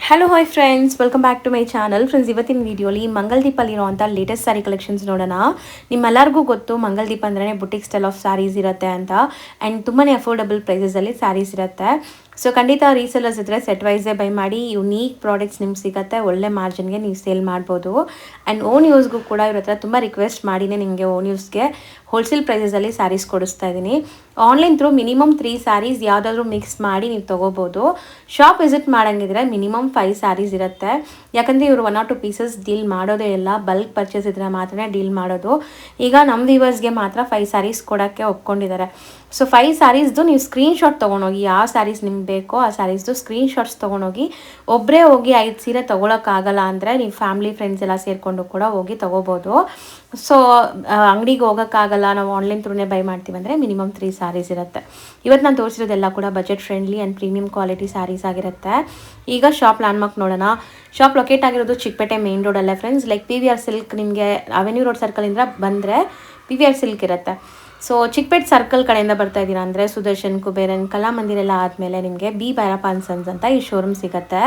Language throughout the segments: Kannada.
Hello hi friends, welcome back to my channel. Friends, ಇವತ್ತಿನ ವಿಡಿಯೋಲಿ ಮಂಗಲ್ದೀಪಲ್ಲಿರುವಂಥ ಲೇಟೆಸ್ಟ್ ಸ್ಯಾರಿ ಕಲೆಕ್ಷನ್ಸ್ ನೋಡೋಣ. ನಿಮ್ಮೆಲ್ಲರಿಗೂ ಗೊತ್ತು ಮಂಗಲ್ದೀಪ ಅಂದ್ರೆ ಬುಟಿಕ್ ಸ್ಟೈಲ್ ಆಫ್ ಸ್ಯಾರೀಸ್ ಇರುತ್ತೆ ಅಂತ. ಆ್ಯಂಡ್ ತುಂಬಾ ಅಫೋರ್ಡಬಲ್ ಪ್ರೈಸಸಲ್ಲಿ ಸ್ಯಾರೀಸ್ ಇರುತ್ತೆ. ಸೊ ಖಂಡಿತ ರೀಸೆಲರ್ಸ್ ಇದ್ದರೆ ಸೆಟ್ ವೈಸೇ ಬೈ ಮಾಡಿ. ಯುನೀಕ್ ಪ್ರಾಡಕ್ಟ್ಸ್ ನಿಮ್ಗೆ ಸಿಗುತ್ತೆ, ಒಳ್ಳೆ ಮಾರ್ಜಿನ್ಗೆ ನೀವು ಸೇಲ್ ಮಾಡ್ಬೋದು. ಆ್ಯಂಡ್ ಓನ್ ಯೂಸ್ಗೂ ಕೂಡ ಇವ್ರ ಹತ್ರ ತುಂಬ ರಿಕ್ವೆಸ್ಟ್ ಮಾಡಿನೇ ನಿಮಗೆ ಓನ್ ಯೂಸ್ಗೆ ಹೋಲ್ಸೇಲ್ ಪ್ರೈಸಸಲ್ಲಿ ಸ್ಯಾರೀಸ್ ಕೊಡಿಸ್ತಾ ಇದ್ದೀನಿ. ಆನ್ಲೈನ್ ಥ್ರೂ ಮಿನಿಮಮ್ 3 ಸ್ಯಾರೀಸ್ ಯಾವುದಾದ್ರೂ ಮಿಕ್ಸ್ ಮಾಡಿ ನೀವು ತೊಗೋಬೋದು. ಶಾಪ್ ವಿಸಿಟ್ ಮಾಡೋಂಗಿದ್ರೆ ಮಿನಿಮಮ್ 5 ಸ್ಯಾರೀಸ್ ಇರುತ್ತೆ. ಯಾಕಂದರೆ ಇವರು 1 or 2 ಪೀಸಸ್ ಡೀಲ್ ಮಾಡೋದೇ ಇಲ್ಲ, ಬಲ್ಕ್ ಪರ್ಚೇಸ್ ಇದ್ರೆ ಮಾತ್ರ ಡೀಲ್ ಮಾಡೋದು. ಈಗ ನಮ್ಮ ವ್ಯೂವರ್ಸ್ಗೆ ಮಾತ್ರ 5 ಸ್ಯಾರೀಸ್ ಕೊಡೋಕ್ಕೆ ಒಪ್ಕೊಂಡಿದ್ದಾರೆ. ಸೊ 5 ಸ್ಯಾರೀಸ್ದು ನೀವು ಸ್ಕ್ರೀನ್ಶಾಟ್ ತೊಗೊಂಡೋಗಿ, ಯಾವ ಸ್ಯಾರೀಸ್ ನಿಮ್ಗೆ ಬೇಕೋ ಆ ಸ್ಯಾರೀಸ್ದು ಸ್ಕ್ರೀನ್ಶಾಟ್ಸ್ ತೊಗೊಂಡೋಗಿ, ಒಬ್ಬರೇ ಹೋಗಿ 5 ಸೀರೆ ತೊಗೊಳಕ್ಕಾಗಲ್ಲ ಅಂದರೆ ನೀವು ಫ್ಯಾಮಿಲಿ ಫ್ರೆಂಡ್ಸ್ ಎಲ್ಲ ಸೇರಿಕೊಂಡು ಕೂಡ ಹೋಗಿ ತೊಗೋಬೋದು. ಸೊ ಅಂಗಡಿಗೆ ಹೋಗೋಕ್ಕಾಗಲ್ಲ, ನಾವು ಆನ್ಲೈನ್ ಥ್ರೂನೇ ಬೈ ಮಾಡ್ತೀವಿ ಅಂದರೆ ಮಿನಿಮಮ್ 3 ಸ್ಯಾರೀಸ್ ಇರುತ್ತೆ. ಇವತ್ತು ನಾನು ತೋರಿಸಿರೋದೆಲ್ಲ ಕೂಡ budget friendly and premium quality sarees ಆಗಿರುತ್ತೆ. ಈಗ ಶಾಪ್ ಲ್ಯಾಂಡ್ಮಾರ್ಕ್ ನೋಡೋಣ. ಶಾಪ್ ಲೊಕೇಟ್ ಆಗಿರೋದು ಚಿಕ್ಕಪೇಟೆ ಮೇನ್ ರೋಡಲ್ಲೇ ಫ್ರೆಂಡ್ಸ್. ಲೈಕ್ PVR ಸಿಲ್ಕ್, ನಿಮಗೆ ಅವೆನ್ಯೂ ರೋಡ್ ಸರ್ಕಲಿಂದ ಬಂದರೆ PVR ಸಿಲ್ಕ್ ಇರುತ್ತೆ. ಸೊ ಚಿಕ್ಕಪೇಟೆ ಸರ್ಕಲ್ ಕಡೆಯಿಂದ ಬರ್ತಾ ಇದ್ದೀರಾ ಅಂದರೆ ಸುದರ್ಶನ್, ಕುಬೇರನ್, ಕಲಾಮಂದಿರ ಎಲ್ಲ ಆದಮೇಲೆ ನಿಮಗೆ ಬಿ ಭೈರಪ್ಪ ಅಂಡ್ ಸನ್ಸ್ ಅಂತ ಈ ಶೋರೂಮ್ ಸಿಗುತ್ತೆ.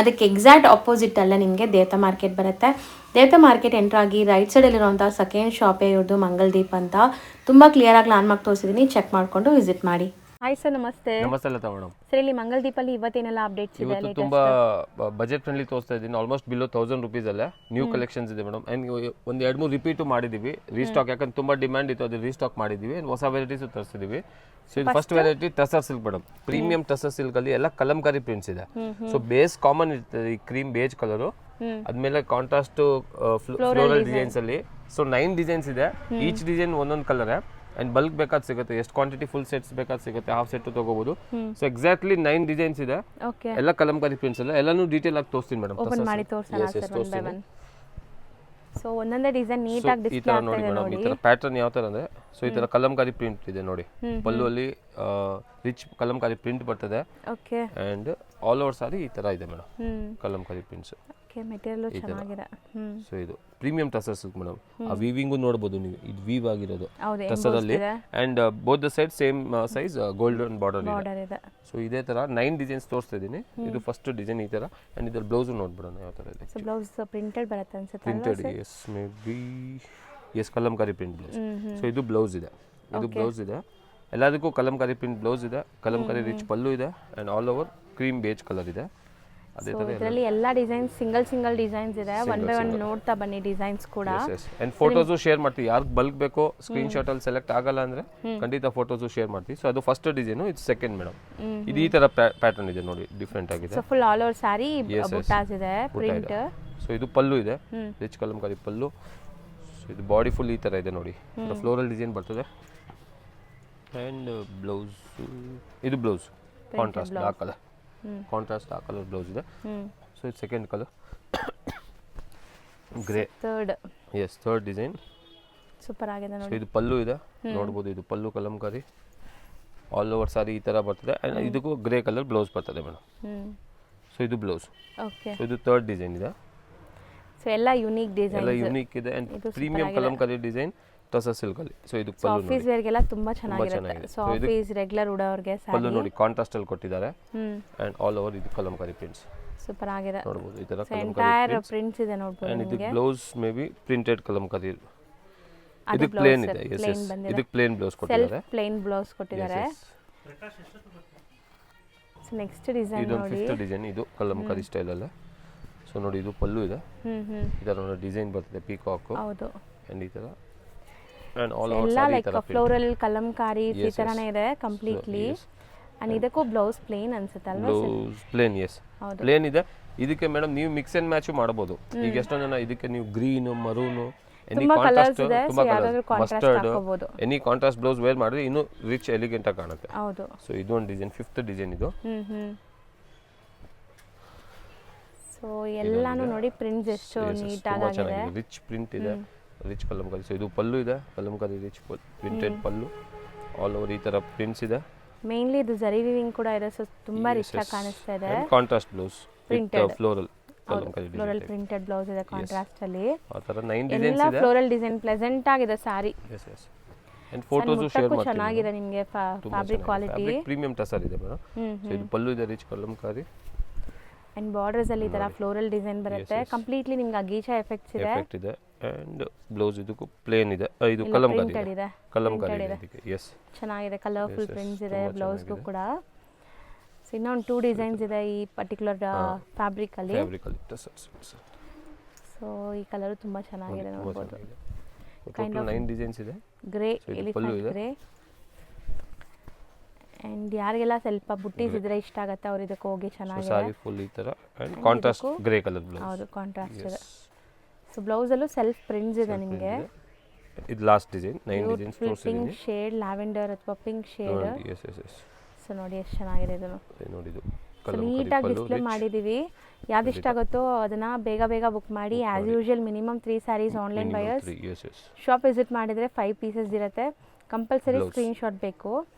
ಅದಕ್ಕೆ ಎಕ್ಸಾಕ್ಟ್ ಆಪೋಸಿಟಲ್ಲೇ ನಿಮಗೆ ದೇವತಾ ಮಾರ್ಕೆಟ್ ಬರುತ್ತೆ. ದೇವತಾ ಮಾರ್ಕೆಟ್ ಎಂಟ್ರಾಗಿ ರೈಟ್ ಸೈಡಲ್ಲಿರುವಂಥ ಸೆಕೆಂಡ್ ಶಾಪೇ ಇವ್ರದ್ದು ಮಂಗಲ್ದೀಪ್ ಅಂತ. ತುಂಬ ಕ್ಲಿಯರಾಗಿ ಲ್ಯಾಂಡ್ಮಾರ್ಕ್ ತೋರಿಸಿದ್ದೀನಿ, ಚೆಕ್ ಮಾಡಿಕೊಂಡು ವಿಸಿಟ್ ಮಾಡಿ. ಹಾಯ್ ಸರ್, ನಮಸ್ತೆ. ನಮಸ್ತೆ ಲತಾ ಮೇಡಮ್. ಸರ್, ಇಲ್ಲಿ ಮಂಗಲ್ದೀಪಲ್ಲಿ ಇವತ್ತೇನೆಲ್ಲ ಅಪ್ಡೇಟ್ಸ್ ಇದೆ? ಇವತ್ತು ತುಂಬಾ ಬಜೆಟ್ ಫ್ರೆಂಡ್ಲಿ ತೋರಿಸ್ತಾ ಇದ್ದೀನಿ. ಆಲ್ಮೋಸ್ಟ್ ಬಿಲೋ 1000 ರುಪೀಸ್ ಅಲ್ಲೇ ನ್ಯೂ ಕಲೆಕ್ಷನ್ಸ್ ಇದೆ ಮೇಡಮ್. ಅಂಡ್ ಒಂದು 2-3 ರಿಪೀಟು ಮಾಡಿದ್ದೀವಿ, ರೀಸ್ಟಾಕ್. ಯಾಕಂದ್ರೆ ತುಂಬಾ ಡಿಮ್ಯಾಂಡ್ ಇತ್ತು, ಅದು ರೀಸ್ಟಾಕ್ ಮಾಡಿದ್ದೀವಿ. ಹೊಸ ವೆರೈಟೀಸ್ ತರಿಸಿದ್ದೀವಿ. ಸೊ ಇದು first variety tussar silk madam. Premium tussar silk ಅಲ್ಲಿ ಎಲ್ಲ ಕಲಂಕಾರಿ ಪ್ರಿಂಟ್ಸ್ ಇದೆ. ಸೊ ಬೇಸ್ ಕಾಮನ್ ಇರ್ತದೆ, ಈ ಕ್ರೀಮ್ ಬೇಜ್ ಕಲರ್. ಅದ್ಮೇಲೆ ಕಾಂಟ್ರಾಸ್ಟ್ ಫ್ಲೋರಲ್ ಡಿಸೈನ್ಸ್ ಅಲ್ಲಿ. ಸೊ 9 ಡಿಸೈನ್ಸ್ ಇದೆ. ಈಚ್ ಡಿಸೈನ್ ಒಂದೊಂದು ಕಲರ್. ಅಂಡ್ ಬಲ್ಕ್ ಬೇಕಾದ್ ಸಿಗುತ್ತೆ, ಎಷ್ಟು ಕ್ವಾಂಟಿಟಿ ಫುಲ್ ಸೆಟ್ಸ್ ಬೇಕಾದ್ ಸಿಗುತ್ತೆ, ಹಾಫ್ ಸೆಟ್ ತಗೋಬಹುದು. ಸೊ ಎಕ್ಸಾಕ್ಟ್ಲಿ 9 ಡಿಸೈನ್ಸ್ ಇದೆ, ಎಲ್ಲ ಕಲಂಕಾರಿ ಪ್ರಿಂಟ್ಸ್ ಎಲ್ಲ. ಎಲ್ಲಾನು ಡೀಟೇಲ್ ಆಗಿ ತೋರಿಸ್ತೀನಿ ಮೇಡಮ್. ಓಪನ್ ಮಾಡಿ ತೋರಿಸೋಣ sir, one by one. So ಒಂದೊಂದೇ ಡಿಸೈನ್ ನೀಟಾಗಿ ಡಿಸ್ಪ್ಲೇ ಆಗ್ತಾ ಇದೆ ನೋಡಿ. ಈ ತರ ಪ್ಯಾಟರ್ನ್ ಯಾವ ತರ ಅಂದ್ರೆ, ಸೊ ಈ ತರ ಕಲಂಕಾರಿ ಪ್ರಿಂಟ್ ಇದೆ ನೋಡಿ. ಪಲ್ಲು ಅಲ್ಲಿ ರಿಚ್ ಕಲಂಕಾರಿ ಪ್ರಿಂಟ್ ಬರ್ತದೆ. ಓಕೆ. ಅಂಡ್ ಆಲ್ ಓವರ್ ಸಾರಿ ಈ ತರ ಇದೆ madam, Kalamkari prints. Okay, material ಚೆನ್ನಾಗಿದೆ. ಸೊ ಇದು ಪ್ರೀಮಿಯಂ ಟಸರ್ ಸಿಲ್ಕ್ ಮೇಡಮ್. ಆ ವೀವಿಂಗು ನೋಡಬಹುದು ನೀವು, ಇದು ವೀವ್ ಆಗಿರೋದು ಟಸರ್ ಅಲ್ಲಿ. And both the side same size golden border ಇದೆ. ಸೊ ಇದೇ ತರ 9 ಡಿಸೈನ್ಸ್ ತೋರಿಸ್ತಾ ಇದೀನಿ. ಇದು ಫಸ್ಟ್ ಡಿಸೈನ್ ಈ ತರ. ಅಂಡ್ ಇದರ ಬ್ಲೌಸ್ ನೋಡ್ಬಿಡೋಣ ಯಾವ ತರ ಇದೆ. ಸೊ ಬ್ಲೌಸ್ ಪ್ರಿಂಟೆಡ್ ಬರುತ್ತೆ ಅನ್ಸುತ್ತೆ. Printed, yes maybe, yes Kalamkari print blouse. So ಇದು ಬ್ಲೌಸ್ ಇದೆ, ಇದು ಬ್ಲೌಸ್ ಇದೆ. ಎಲ್ಲದಕ್ಕೂ ಕಲಂಕಾರಿ ಪ್ರಿಂಟ್ ಬ್ಲೌಸ್ ಇದೆ, ಕಲಂಕಾರಿ ರಿಚ್ ಪಲ್ಲು ಇದೆ. And all over cream beige colour ಇದೆ. ಅದೇ ತರ ಇದರಲ್ಲಿ ಎಲ್ಲ ಡಿಸೈನ್ಸ್ ಸಿಂಗಲ್ ಡಿಸೈನ್ಸ್ ಇದೆ. ಒನ್ ಬೈ ಒನ್ ನೋಡ್ತಾ ಬನ್ನಿ ಡಿಸೈನ್ಸ್ ಕೂಡ. ಅಂಡ್ ಫೋಟೋಸ್ ಶೇರ್ ಮಾಡ್ತೀವಿ. ಯಾರಿಗೆ ಬಲ್ಕ್ ಬೇಕೋ ಸ್ಕ್ರೀನ್ ಶಾಟ್ ಅಲ್ಲಿ ಸೆಲೆಕ್ಟ್ ಆಗಲ್ಲ ಅಂದ್ರೆ ಖಂಡಿತ ಫೋಟೋಸ್ ಶೇರ್ ಮಾಡ್ತೀವಿ. ಸೊ ಅದು ಫಸ್ಟ್ ಡಿಸೈನ್, ಇದು ಸೆಕೆಂಡ್ ಮೇಡಮ್. ಇದು ಈ ತರ ಪ್ಯಾಟರ್ನ್ ಇದೆ ನೋಡಿ, ಡಿಫರೆಂಟ್ ಆಗಿದೆ. So full all over sari buttas ಇದೆ, ಪ್ರಿಂಟ್. ಸೊ ಇದು ಪಲ್ಲು ಇದೆ, ರಿಚ್ ಕಲಂಕಾರಿ ಪಲ್ಲು. ಸೊ ಇದು ಬಾಡಿ ಫುಲ್ ಈ ತರ ಇದೆ ನೋಡಿ, ಫ್ಲೋರಲ್ ಡಿಸೈನ್ ಬರ್ತದೆ. ಅಂಡ್ ಬ್ಲೌಸ್, ಇದು blouse contrast dark colour, contrast ಆ ಕಲರ್ ಬ್ಲೌಸ್ ಇದೆ. ಸೊ ಇದು second colour, grey. Third design super ಆಗಿದೆ ನೋಡಿ. ಇದು ಪಲ್ಲು ಇದೆ ನೋಡಬಹುದು, ಇದು ಪಲ್ಲು ಕಲಂಕಾರಿ ಆಲ್ ಓವರ್ ಸಾರಿ ಈ ತರ ಬರ್ತದೆ. ಇದಕ್ಕೂ ಗ್ರೇ ಕಲರ್ ಬ್ಲೌಸ್ ಬರ್ತದೆ ಮೇಡಮ್. ಸೊ ಇದು ಬ್ಲೌಸ್. ಓಕೆ. ಸೊ ಇದು ಥರ್ಡ್ ಡಿಸೈನ್ ಇದೆ. ಸೊ ಎಲ್ಲ ಯೂನಿಕ್ ಡಿಸೈನ್, ಎಲ್ಲ ಯೂನಿಕ್ ಇದೆ. And premium Kalamkari design tussar silk ಅಲ್ಲಿ. ಸೊ ಇದು ಪಲ್ಲು ಆಫೀಸ್ ವೇರ್ ಗೆಲ್ಲ ತುಂಬಾ ಚೆನ್ನಾಗಿರುತ್ತೆ. ಸೊ ಆಫೀಸ್ ರೆಗ್ಯುಲರ್ ಉಡೋರ್ಗೆ ಸಾರಿ. ಪಲ್ಲು ನೋಡಿ ಕಾಂಟ್ರಾಸ್ಟ್ ಅಲ್ಲಿ ಕೊಟ್ಟಿದ್ದಾರೆ. ಅಂಡ್ ಆಲ್ ಓವರ್ ಇದು ಕಲಂಕಾರಿ ಪ್ರಿಂಟ್ಸ್ ಸೂಪರ್ ಆಗಿದೆ ನೋಡಬಹುದು. ಈ ತರ ಎಂಟೈರ್ ಪ್ರಿಂಟ್ಸ್ ಇದೆ ನೋಡಬಹುದು. ಅಂಡ್ ಇದು blouse may be printed Kalamkari. ಇದು ಪ್ಲೇನ್ ಇದೆ. ಎಸ್ ಎಸ್, ಇದು ಪ್ಲೇನ್ ಬ್ಲೌಸ್ ಕೊಟ್ಟಿದ್ದಾರೆ, ಸೆಲ್ಫ್ ಪ್ಲೇನ್ ಬ್ಲೌಸ್ ಕೊಟ್ಟಿದ್ದಾರೆ. ಸೊ ನೆಕ್ಸ್ಟ್ ಡಿಸೈನ್ ಇದು ನೋಡಿ, ಫಿಫ್ತ್ ಡಿಸೈನ್. ಇದು ಕಲಂಕಾರಿ ಸ್ಟೈಲ್ ಅಲ್ಲ. ಸೊ ನೋಡಿ ಇದು ಪಲ್ಲು ಇದೆ, ಈ ತರ ನೋಡಿ ಡಿಸೈನ್ ಬರ್ತದೆ, ಪೀಕಾಕ್. ಹೌದು. ಅಂಡ್ ಈ ತರ ಅಂಡ್ ಆಲ್ ಓವರ್ ಎಲ್ಲ ಲೈಕ್ ಫ್ಲೋರಲ್ ಕಲಂಕಾರಿ ಈ ತರನೇ ಇದೆ ಕಂಪ್ಲೀಟ್ಲಿ. ಅಂಡ್ ಇದಕ್ಕೂ ಬ್ಲೌಸ್ ಪ್ಲೇನ್ ಅನ್ಸುತ್ತೆ ಅಲ್ವಾ? ಬ್ಲೌಸ್ ಪ್ಲೇನ್, ಎಸ್ ಪ್ಲೇನ್ ಇದೆ. ಇದಕ್ಕೆ ಮೇಡಮ್ ನೀವು ಮಿಕ್ಸ್ ಅಂಡ್ ಮ್ಯಾಚ್ ಮಾಡಬಹುದು. ಈಗ ಎಷ್ಟೊಂದು ಜನ ಇದಕ್ಕೆ ನೀವು ಗ್ರೀನ್, ಮರೂನ್, ಎನಿ ಕಾಂಟ್ರಾಸ್ಟ್, ತುಂಬಾ colour, mustard, any contrast blouse wear ಮಾಡಿದ್ರೆ ಇನ್ನೂ ರಿಚ್ ಎಲಿಗೆಂಟ್ ಆಗಿ ಕಾಣುತ್ತೆ. ಹೌದು. ಸೊ ಇದು ಒಂದು ಡಿಸೈನ್, ಫಿಫ್ತ್ ಡಿಸೈನ್ ಇದು. ಸೊ ಎಲ್ಲಾನು ನೋಡಿ ಪ್ರಿಂಟ್ಸ್ ಎಷ್ಟು ನೀಟಾಗಿ ಆಗಿದೆ, ರಿಚ್ ಪ್ರಿಂಟ್ ಇದೆ, ರಿಚ್ ಕಲಂಕಾರಿ. ಸೊ ಇದು ಪಲ್ಲು ಇದೆ, ಕಲಂಕಾರಿ ರಿಚ್ ಪ್ರಿಂಟೆಡ್ ಪಲ್ಲು. ಆಲ್ ಓವರ್ ಈ ತರ ಪ್ರಿಂಟ್ಸ್ ಇದೆ. ಮೇನ್ಲಿ ಇದು ಜರಿ ವೀವಿಂಗ್ ಕೂಡ ಇದೆ. ಸೊ ತುಂಬಾ ರಿಚ್ ಆಗಿ ಕಾಣಿಸ್ತಾ ಇದೆ. Contrast blouse printed floral Kalamkari floral printed blouse ಇದೆ ಕಾಂಟ್ರಾಸ್ಟ್ ಅಲ್ಲಿ. ಆ ತರ 9 ಡಿಸೈನ್ಸ್ ಇದೆ. ಎಲ್ಲ ಫ್ಲೋರಲ್ ಡಿಸೈನ್ ಪ್ಲೆಸೆಂಟ್ ಆಗಿದೆ saree. Yes yes. And photos share ಮಾಡ್ತೀನಿ. ಚೆನ್ನಾಗಿದೆ ನಿಮಗೆ ಫ್ಯಾಬ್ರಿಕ್ ಕ್ವಾಲಿಟಿ. ಪ್ರೀಮಿಯಂ ಟಸರ್ ಇದೆ ಮೇಡಮ್. ಸೊ ಇದು ಪಲ್ಲು ಇದೆ, ರಿಚ್ ಕಲಂಕಾರಿ. ಅಂಡ್ ಬಾರ್ಡರ್ಸ್ ಅಲ್ಲಿ ಈ ತರ ಫ್ಲೋರಲ್ ಡಿಸೈನ್ ಬರುತ್ತೆ. ಕಂಪ್ಲೀಟ್ಲಿ ನಿಮ್ಗೆ ಅಗೀಚಾ ಎಫೆಕ್ಟ್ಸ್ ಇದೆ. ಎಫೆಕ್ಟ್ ಇದೆ ಅಂಡ್ ಬ್ಲೌಸ್ ಇದಕ್ಕೂ ಪ್ಲೇನ್ ಇದೆ. ಇದು ಕಲಂಕಾರಿ ಇದೆ. ಕಲಂಕಾರಿ ಇದೆ ಇದಕ್ಕೆ. ಎಸ್, ಚೆನ್ನಾಗಿದೆ. ಕಲರ್ಫುಲ್ ಪ್ರಿಂಟ್ಸ್ ಇದೆ ಬ್ಲೌಸ್ಗೂ ಕೂಡ. ಸೊ ಇನ್ನೊಂದು 2 ಡಿಸೈನ್ಸ್ ಇದೆ ಈ ಪರ್ಟಿಕ್ಯುಲರ್ ಫ್ಯಾಬ್ರಿಕ್ ಅಲ್ಲಿ. ಸೊ ಈ ಕಲರ್ ತುಂಬಾ ಚೆನ್ನಾಗಿದೆ ನೋಡಬಹುದು. ಟೋಟಲ್ 9 ಡಿಸೈನ್ಸ್ ಇದೆ. Grey, elephant grey. ಅಂಡ್ ಯಾರಿಗೆಲ್ಲ ಸ್ವಲ್ಪ ಬುಟ್ಟೀಸ್ ಇದ್ರೆ ಇಷ್ಟ ಆಗುತ್ತೆ ಅವ್ರು ಇದಕ್ಕೆ ಹೋಗಿ ಚೆನ್ನಾಗಿದೆ. ಸಾರಿ ಫುಲ್ ಈ ತರ and contrast grey colour blouse. ಹೌದು, ಕಾಂಟ್ರಾಸ್ಟ್ ಇದೆ. ಸೊ ಬ್ಲೌಸ್ ಅಲ್ಲೂ ಸೆಲ್ಫ್ ಪ್ರಿಂಟ್ಸ್ ಇದೆ ನಿಮಗೆ. ಇದು ಲಾಸ್ಟ್ ಡಿಸೈನ್. 9 ಡಿಸೈನ್ಸ್ ತೋರಿಸಿದ್ದೀನಿ. ಪಿಂಕ್ ಶೇಡ್, ಲ್ಯಾವೆಂಡರ್ ಅಥವಾ pink shade. Yes yes yes. So ನೋಡಿ ಎಷ್ಟು ಚೆನ್ನಾಗಿದೆ ಇದು. ನೋಡಿ ಇದು ನೀಟಾಗಿ ಡಿಸ್ಪ್ಲೇ ಮಾಡಿದೀವಿ. ಯಾವ್ದು ಇಷ್ಟ ಆಗುತ್ತೋ ಅದನ್ನ ಬೇಗ ಬೇಗ ಬುಕ್ ಮಾಡಿ. As usual minimum 3 sarees online buyers. Shop visit ಮಾಡಿದ್ರೆ 5 ಪೀಸಸ್ ಇರುತ್ತೆ. ಕಂಪಲ್ಸರಿ ಸ್ಕ್ರೀನ್ ಶಾಟ್ ಬೇಕು.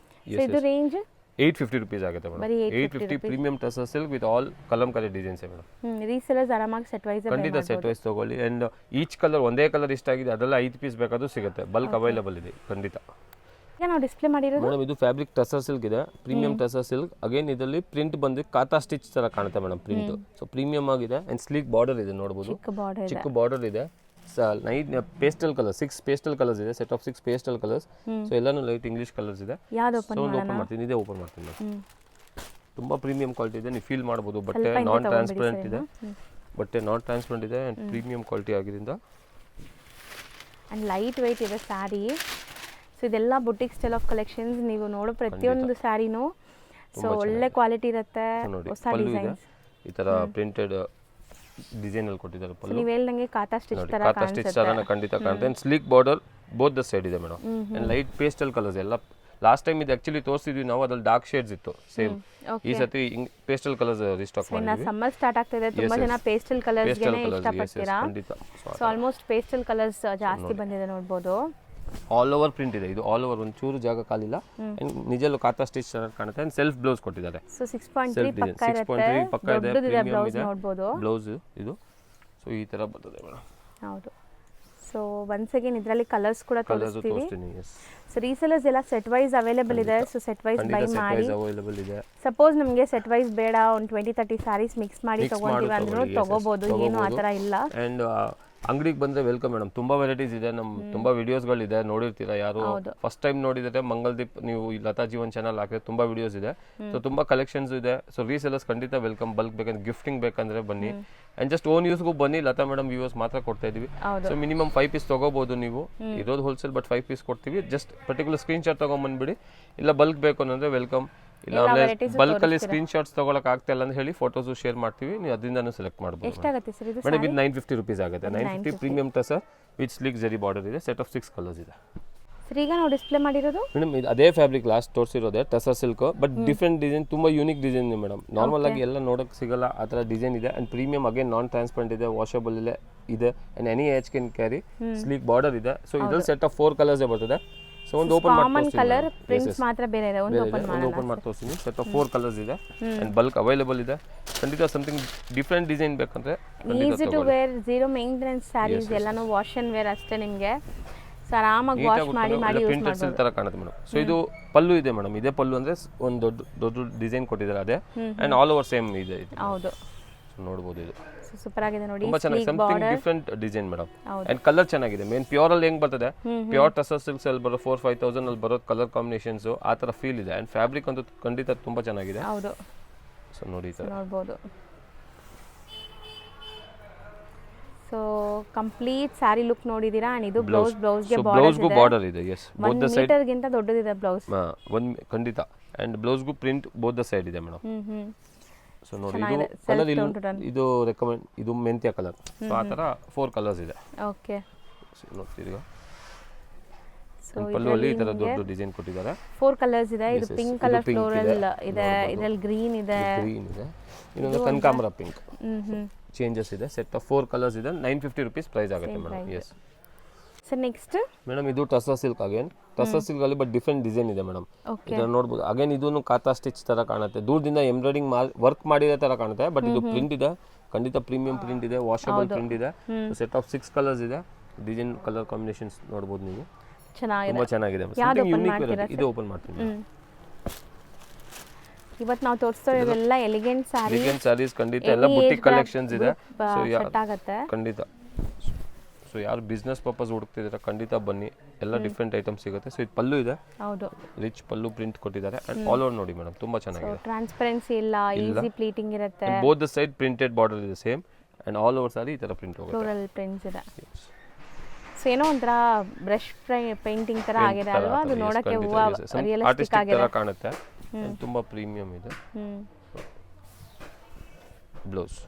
ಸೊ ಇದು ರೇಂಜ್ 850 rupees ಆಗುತ್ತೆ madam. 850 premium tussar silk with all Kalamkari designs madam. Resellers ಆರಾಮಾಗಿ ಸೆಟ್ ವೈಸ್ ಖಂಡಿತ ಸೆಟ್ ವೈಸ್ ತಗೊಳ್ಳಿ. ಅಂಡ್ ಈಚ್ ಕಲರ್ ಒಂದೇ ಕಲರ್ ಇಷ್ಟ ಆಗಿದೆ ಅದೆಲ್ಲ 5 ಪೀಸ್ ಬೇಕಾದ್ರೂ ಸಿಗುತ್ತೆ. ಬಲ್ಕ್ ಅವೈಲೇಬಲ್ ಇದೆ ಖಂಡಿತ. ಈಗ ನಾವು ಡಿಸ್ಪ್ಲೇ ಮಾಡಿರೋದು ಮೇಡಮ್ ಇದು ಫ್ಯಾಬ್ರಿಕ್ ಟಸರ್ ಸಿಲ್ಕ್ ಇದೆ. Premium tussar silk. ಅಗೇನ್ ಇದರಲ್ಲಿ ಪ್ರಿಂಟ್ ಬಂದು ಕಾತಾ ಸ್ಟಿಚ್ ತರ ಕಾಣುತ್ತೆ ಮೇಡಮ್ ಪ್ರಿಂಟ್. ಸೊ ಪ್ರೀಮಿಯಂ ಆಗಿದೆ ಅಂಡ್ ಸ್ಲೀಕ್ ಬಾರ್ಡರ್ ಇದೆ ನೋಡಬಹುದು. ಚಿಕ್ಕ ಬಾರ್ಡರ್ ಇದೆ. ಪೇಸ್ಟಲ್ ಕಲರ್ 6 ಪೇಸ್ಟಲ್ ಕಲರ್ಸ್ ಇದೆ. Set of 6 pastel colours. So ಎಲ್ಲಾನು ಲೈಟ್ ಇಂಗ್ಲಿಷ್ ಕಲರ್ಸ್ ಇದೆ. ಯಾವುದು ಓಪನ್ ಮಾಡ್ತೀನಿ? ಇದೇ ಓಪನ್ ಮಾಡ್ತೀನಿ. ತುಂಬಾ ಪ್ರೀಮಿಯಂ ಕ್ವಾಲಿಟಿ ಇದೆ. ನೀವು ಫೀಲ್ ಮಾಡಬಹುದು. ಬಟ್ಟೆ ನಾನ್ ಟ್ರಾನ್ಸ್ಪರೆಂಟ್ ಇದೆ. ಬಟ್ಟೆ ನಾನ್ ಟ್ರಾನ್ಸ್ಪರೆಂಟ್ ಇದೆ ಅಂಡ್ ಪ್ರೀಮಿಯಂ ಕ್ವಾಲಿಟಿ ಆಗಿರಿಂದ ಅಂಡ್ ಲೈಟ್ ವೆಯ್ಟ್ ಇದೆ ಸ್ಯಾರಿ. ಸೊ ಇದೆಲ್ಲ ಬುಟಿಕ್ ಸ್ಟೈಲ್ ಆಫ್ ಕಲೆಕ್ಷನ್ಸ್. ನೀವು ನೋಡೋ ಪ್ರತಿಯೊಂದು ಸ್ಯಾರಿನೂ ಸೊ ಒಳ್ಳೆ ಕ್ವಾಲಿಟಿ ಇರುತ್ತೆ. ಹೊಸ ಡಿಸೈನ್ಸ್ ಈ ತರ ಪ್ರಿಂಟೆಡ್ ಡಿಸೈನ್ ಅಲ್ಲಿ ಕೊಟ್ಟಿದ್ದಾರೆ. ಪಲ್ಲು ನೀವು ಹೇಳ್ದಂಗೆ ಕಾತಾ ಸ್ಟಿಚ್ ತರ ಕಾತಾ ಸ್ಟಿಚ್ ತರ ಖಂಡಿತ ಕಾಣುತ್ತೆ. And sleek border both the side ಇದೆ madam. And light pastel colours ಎಲ್ಲ. ಲಾಸ್ಟ್ ಟೈಮ್ ಇದು ಆಕ್ಚುಲಿ ತೋರಿಸಿದ್ವಿ ನಾವು, ಅದ್ರಲ್ಲಿ ಡಾರ್ಕ್ ಶೇಡ್ಸ್ ಇತ್ತು ಸೇಮ್. ಈ ಸತಿ ಪೇಸ್ಟಲ್ ಕಲರ್ಸ್ ರೀಸ್ಟಾಕ್ ಮಾಡಿದ್ವಿ. ಸಮ್ಮರ್ ಸ್ಟಾರ್ಟ್ ಆಗ್ತಿದೆ. ತುಂಬಾ ಜನ ಪೇಸ್ಟಲ್ ಕಲರ್ಸ್ ಗೆ ಇಷ್ಟಪಡ್ತೀರಾ. ಸೊ ಆಲ್ಮೋಸ್ಟ್ ಪೇಸ್ಟಲ್ ಕಲರ್ಸ್ ಜಾಸ್ತಿ ಬಂದಿದೆ ನೋಡಬಹುದು. ಆಲ್ ಓವರ್ ಪ್ರಿಂಟ್ ಇದೆ. ಇದು ಆಲ್ ಓವರ್ ಒಂಚೂರು ಜಾಗ ಕಾಲಿಲ್ಲ. ನಿಜಲ್ಲೂ ಕಾತಾ ಸ್ಟಿಚ್ ಕಾಣುತ್ತೆ. ಅಂಡ್ ಸೆಲ್ಫ್ ಬ್ಲೌಸ್ ಕೊಟ್ಟಿದ್ದಾರೆ. ಸೊ 6.3 ಪಕ್ಕ ಇರುತ್ತೆ. ದೊಡ್ಡದಿದೆ ಬ್ಲೌಸ್ ನೋಡಬಹುದು. ಬ್ಲೌಸ್ ಇದು ಸೊ ಈ ತರ ಬರ್ತದೆ ಮೇಡಮ್. ಹೌದು. ಸೊ ಒನ್ಸ್ ಅಗೇನ್ ಇದರಲ್ಲಿ ಕಲರ್ಸ್ ಕೂಡ ತೋರಿಸ್ತೀವಿ. ಸೊ ರೀಸೆಲ್ಲರ್ಸ್ ಎಲ್ಲ ಸೆಟ್ ವೈಸ್ ಅವೈಲೇಬಲ್ ಇದೆ. ಸೊ ಸೆಟ್ ವೈಸ್ ಬೈ ಮಾಡಿ. ಸಪೋಸ್ ನಮಗೆ ಸೆಟ್ ವೈಸ್ ಬೇಡ, ಒಂದು 20-30 ಸ್ಯಾರೀಸ್ ಮಿಕ್ಸ್ ಮಾಡಿ ತಗೊಂತೀವಿ ಅಂದ್ರೂ ತಗೋಬಹುದು. ಏನು ಆ ಥರ ಇಲ್ಲ. ಅಂಡ್ ಅಂಗಡಿಗೆ ಬಂದ್ರೆ ವೆಲ್ಕಮ್ ಮೇಡಮ್. ತುಂಬಾ ವೆರೈಟೀಸ್ ಇದೆ. ತುಂಬಾ ವಿಡಿಯೋಸ್ಗಳಿದೆ, ನೋಡಿರ್ತೀರಾ. ಯಾರು ಫಸ್ಟ್ ಟೈಮ್ ನೋಡಿದ್ರೆ ಮಂಗಲ್ದೀಪ್ ನೀವು ಈ ಲತಾ ಜೀವನ್ ಚಾನಲ್ ಹಾಕಿದ್ರೆ ತುಂಬಾ ವಿಡಿಯೋಸ್ ಇದೆ. ಸೊ ತುಂಬಾ ಕಲೆಕ್ಷನ್ಸ್ ಇದೆ. ಸೊ ರೀಸೆಲ್ಲರ್ಸ್ ಖಂಡಿತ ವೆಲ್ಕಮ್. ಬಲ್ಕ್ ಬೇಕಂದ್ರೆ ಗಿಫ್ಟಿಂಗ್ ಬೇಕಂದ್ರೆ ಬನ್ನಿ. ಅಂಡ್ ಜಸ್ಟ್ ಓನ್ ಯೂಸ್ಗೂ ಬನ್ನಿ. ಲತಾ ಮೇಡಮ್ ವ್ಯೂವರ್ಸ್ ಮಾತ್ರ ಕೊಡ್ತಾ ಇದೀವಿ. ಸೊ ಮಿನಿಮಮ್ 5 ಪೀಸ್ ತಗೋಬಹುದು ನೀವು. ಇರೋದು ಹೋಲ್ಸೇಲ್, ಬಟ್ 5 ಪೀಸ್ ಕೊಡ್ತೀವಿ. ಜಸ್ಟ್ ಪರ್ಟಿಕ್ಯುಲರ್ ಸ್ಕ್ರೀನ್ ಶಾಟ್ ತಗೊಂಡ್ಬಂದ್ಬಿಡಿ. ಇಲ್ಲ ಬಲ್ಕ್ ಬೇಕು ಅಂದ್ರೆ ವೆಲ್ಕಮ್. ಇಲ್ಲ ಬಲ್ಕ್ ಅಲ್ಲಿ ಸ್ಕ್ರೀನ್ ಶಾಟ್ಸ್ ತಗೊಳಕ್ ಆಗ್ತಾ ಇಲ್ಲ ಅಂತ ಹೇಳಿ ಫೋಟೋಸ್ ಶೇರ್ ಮಾಡ್ತೀವಿ. ನೀವು ಅದರಿಂದಾನು ಸೆಲೆಕ್ಟ್ ಮಾಡಬಹುದು. ಎಷ್ಟಾಗುತ್ತೆ ಸರ್ ಇದು? ಮೇಡಮ್ ಇದು 950 rupees ಆಗುತ್ತೆ. 950 premium tussar with slick zari border ಇದೆ. ಸೆಟ್ ಆಫ್ 6 ಕಲರ್ಸ್ ಇದೆ. ಸರ್ ಈಗ ನಾವು ಡಿಸ್ಪ್ಲೇ ಮಾಡಿರೋದು ಮೇಡಮ್ ಇದು ಅದೇ ಫ್ಯಾಬ್ರಿಕ್ ಲಾಸ್ಟ್ ತೋರಿಸಿರೋದೆ tussar silk. But different design, ತುಂಬಾ ಯೂನಿಕ್ ಡಿಸೈನ್ ಇದೆ ಮೇಡಮ್. ನಾರ್ಮಲ್ ಆಗಿ ಎಲ್ಲ ನೋಡಕ್ ಸಿಗಲ್ಲ ಆ ತರ ಡಿಸೈನ್ ಇದೆ. And premium again non transparent ಇದೆ. ವಾಷಬಲ್ ಇದೆ. And any age can carry. Slick border ಇದೆ. ಸೊ ಇದ್ರಲ್ಲಿ ಸೆಟ್ ಆಫ್ 4 ಕಲರ್ಸ್ ಬರ್ತದೆ. ಸೊ ಒಂದು ಓಪನ್ ಕಾಮನ್ ಕಲರ್ ಪ್ರಿಂಟ್ಸ್ ಮಾತ್ರ ಬೇರೆ ಇದೆ. ಒಂದು ಓಪನ್ ಮಾಡಿ ತೋರಿಸ್ತೀನಿ. ಸೆಟ್ ಆಫ್ 4 ಕಲರ್ಸ್ ಇದೆ. ಅಂಡ್ ಬಲ್ಕ್ ಅವೈಲೇಬಲ್ ಇದೆ. ಖಂಡಿತ ಸಮಥಿಂಗ್ ಡಿಫ್ರೆಂಟ್ ಡಿಸೈನ್ ಬೇಕಂದ್ರೆ easy to wear, zero maintenance sarees ಎಲ್ಲಾನು ವಾಶ್ ಅಂಡ್ ವೇರ್ ಅಷ್ಟೇ. ನಿಮಗೆ ಸೊ ಆರಾಮಾಗಿ ವಾಶ್ ಮಾಡಿ ಯೂಸ್ ಪ್ರಿಂಟೆಡ್ ಸಿಲ್ಕ್ ತರ ಕಾಣುತ್ತೆ ಮೇಡಮ್. ಸೊ ಇದು ಪಲ್ಲು ಇದೆ ಮೇಡಮ್. ಇದೇ ಪಲ್ಲು ಅಂದ್ರೆ ಒಂದು ದೊಡ್ಡ ಡಿಸೈನ್ ಕೊಟ್ಟಿದ್ದಾರೆ ಅದೇ. ಅಂಡ್ ಆಲ್ ಓವರ್ ಸೇಮ್ ಇದೆ. ಹೌದು, ನೋಡಬಹುದು. ಇದು ಸೂಪರ್ ಆಗಿದೆ ನೋಡಿ. ತುಂಬಾ ಚೆನ್ನಾಗಿ something different design madam. And colour ಚೆನ್ನಾಗಿದೆ. ಮೇನ್ ಪ್ಯೂರ್ ಅಲ್ಲಿ ಹೆಂಗ್ ಬರ್ತದೆ, ಪ್ಯೂರ್ ಟಸರ್ ಸಿಲ್ಕ್ಸ್ ಅಲ್ಲಿ ಬರೋ 4-5,000 ಅಲ್ಲಿ ಬರೋ ಕಲರ್ ಕಾಂಬಿನೇಷನ್ಸ್ ಆ ತರ ಫೀಲ್ ಇದೆ. ಅಂಡ್ ಫ್ಯಾಬ್ರಿಕ್ ಅಂತೂ ಖಂಡಿತ ತುಂಬಾ ಚೆನ್ನಾಗಿದೆ. ಹೌದು, ಸೊ ನೋಡಿ ಈ ತರ ನೋಡಬಹುದು. ಸೊ ಕಂಪ್ಲೀಟ್ ಸ್ಯಾರಿ ಲುಕ್ ನೋಡಿದೀರಾ. ಅಂಡ್ ಇದು ಬ್ಲೌಸ್ ಗೆ ಬಾರ್ಡರ್ ಇದೆ. Yes, both the side metre ಗಿಂತ ದೊಡ್ಡದಿದೆ ಬ್ಲೌಸ್. ಖಂಡಿತ. ಅಂಡ್ ಬ್ಲೌಸ್ ಗೂ ಪ್ರಿಂಟ್ ಬೋತ್ ದ ಸೈಡ್ ಇದೆ ಮೇಡಮ್. ಸೊ ನೋಡಿ ಇದು ಕಲರ್ ಇದು ರೆಕಮೆಂಡ್. ಇದು ಮೆಂತ್ಯ ಕಲರ್. ಸೊ ಆ ತರ 4 ಕಲರ್ಸ್ ಇದೆ. ಓಕೆ, ನೋಡ್ತೀರಾ. ಸೊ ಪಲ್ಲುವಲ್ಲಿ ಈ ತರ ದೊಡ್ಡ ಡಿಸೈನ್ ಕೊಟ್ಟಿದ್ದಾರೆ. 4 ಕಲರ್ಸ್ ಇದೆ. ಇದು ಪಿಂಕ್ ಕಲರ್ ಫ್ಲೋರಲ್ ಇದೆ. ಇದರಲ್ಲಿ ಗ್ರೀನ್ ಇದೆ. ಇನ್ನೊಂದು ಕನಕಾಂಬರ ಪಿಂಕ್. ಚೇಂಜಸ್ ಇದೆ. ಸೆಟ್ ಆಫ್ 4 ಕಲರ್ಸ್ ಇದೆ. 950 rupees ಪ್ರೈಸ್ ಆಗುತ್ತೆ madam. Yes sir next madam ಇದು tussar silk. Again tussar silk ಅಲ್ಲಿ ಬಟ್ ಡಿಫರೆಂಟ್ ಡಿಸೈನ್ ಇದೆ ಮೇಡಮ್. ಇದನ್ನ ನೋಡಬಹುದು. ಅಗೇನ್ ಇದನ್ನು ಕಾತಾ ಸ್ಟಿಚ್ ತರ ಕಾಣುತ್ತೆ. ದೂರದಿಂದ ಎಂಬ್ರಾಯ್ಡಿಂಗ್ ವರ್ಕ್ ಮಾಡಿರೋ ತರ ಕಾಣುತ್ತೆ. ಬಟ್ ಇದು ಪ್ರಿಂಟ್ ಇದೆ. ಖಂಡಿತ ಪ್ರೀಮಿಯಂ ಪ್ರಿಂಟ್ ಇದೆ. ವಾಷಬಲ್ ಪ್ರಿಂಟ್ ಇದೆ. ಸೆಟ್ ಆಫ್ 6 ಕಲರ್ಸ್ ಇದೆ. ಡಿಸೈನ್ ಕಲರ್ ಕಾಂಬಿನೇಷನ್ಸ್ ನೋಡಬಹುದು ನೀವು. ಚೆನ್ನಾಗಿದೆ, ತುಂಬಾ ಚೆನ್ನಾಗಿದೆ. Something unique variety. ಇದು ಓಪನ್ ಮಾಡ್ತೀನಿ. ಇವತ್ತು ನಾವು ತೋರಿಸ್ತಾ ಇರೋದೆಲ್ಲ ಎಲಿಗೆಂಟ್ ಸ್ಯಾರಿ ಸ್ಯಾರೀಸ್ ಖಂಡಿತ ಎಲ್ಲ ಬುಟಿಕ್ ಕಲೆಕ್ಷನ್ಸ್ ಇದೆ. ಸೊ ಸೆಟ್ ಆಗುತ್ತೆ ಖಂಡಿತ. ಸೊ ಯಾರು ಬಿಸ್ನೆಸ್ ಪರ್ಪಸ್ ಹುಡುಕ್ತಿದ್ದೀರಾ ಖಂಡಿತ ಬನ್ನಿ, ಎಲ್ಲ ಡಿಫ್ರೆಂಟ್ ಐಟಮ್ ಸಿಗುತ್ತೆ. ಸೊ ಇದು ಪಲ್ಲು ಇದೆ, ಹೌದು, ರಿಚ್ ಪಲ್ಲು ಪ್ರಿಂಟ್ ಕೊಟ್ಟಿದ್ದಾರೆ. ಅಂಡ್ ಆಲ್ ಓವರ್ ನೋಡಿ ಮೇಡಮ್ ತುಂಬಾ ಚೆನ್ನಾಗಿದೆ. ಟ್ರಾನ್ಸ್ಪರೆನ್ಸಿ ಇಲ್ಲ, ಈಸಿ ಪ್ಲೀಟಿಂಗ್ ಇರುತ್ತೆ. Both the side printed border ಇದೆ ಸೇಮ್, ಅಂಡ್ ಆಲ್ ಓವರ್ ಸಾರಿ ಈ ತರ ಪ್ರಿಂಟ್ ಹೋಗುತ್ತೆ. ಫ್ಲೋರಲ್ ಪ್ರಿಂಟ್ಸ್ ಇದೆ. ಸೊ ಏನೋ ಒಂಥರ ಬ್ರಷ್ ಪೇಂಟಿಂಗ್ ತರ ಆಗಿದೆ ಅಲ್ವಾ, ಅದು ನೋಡಕ್ಕೆ ಹೂವು ರಿಯಲಿಸ್ಟಿಕ್ ಆಗಿದೆ ಕಾಣುತ್ತೆ. ತುಂಬಾ ಪ್ರೀಮಿಯಂ ಇದೆ. ಬ್ಲೌಸ್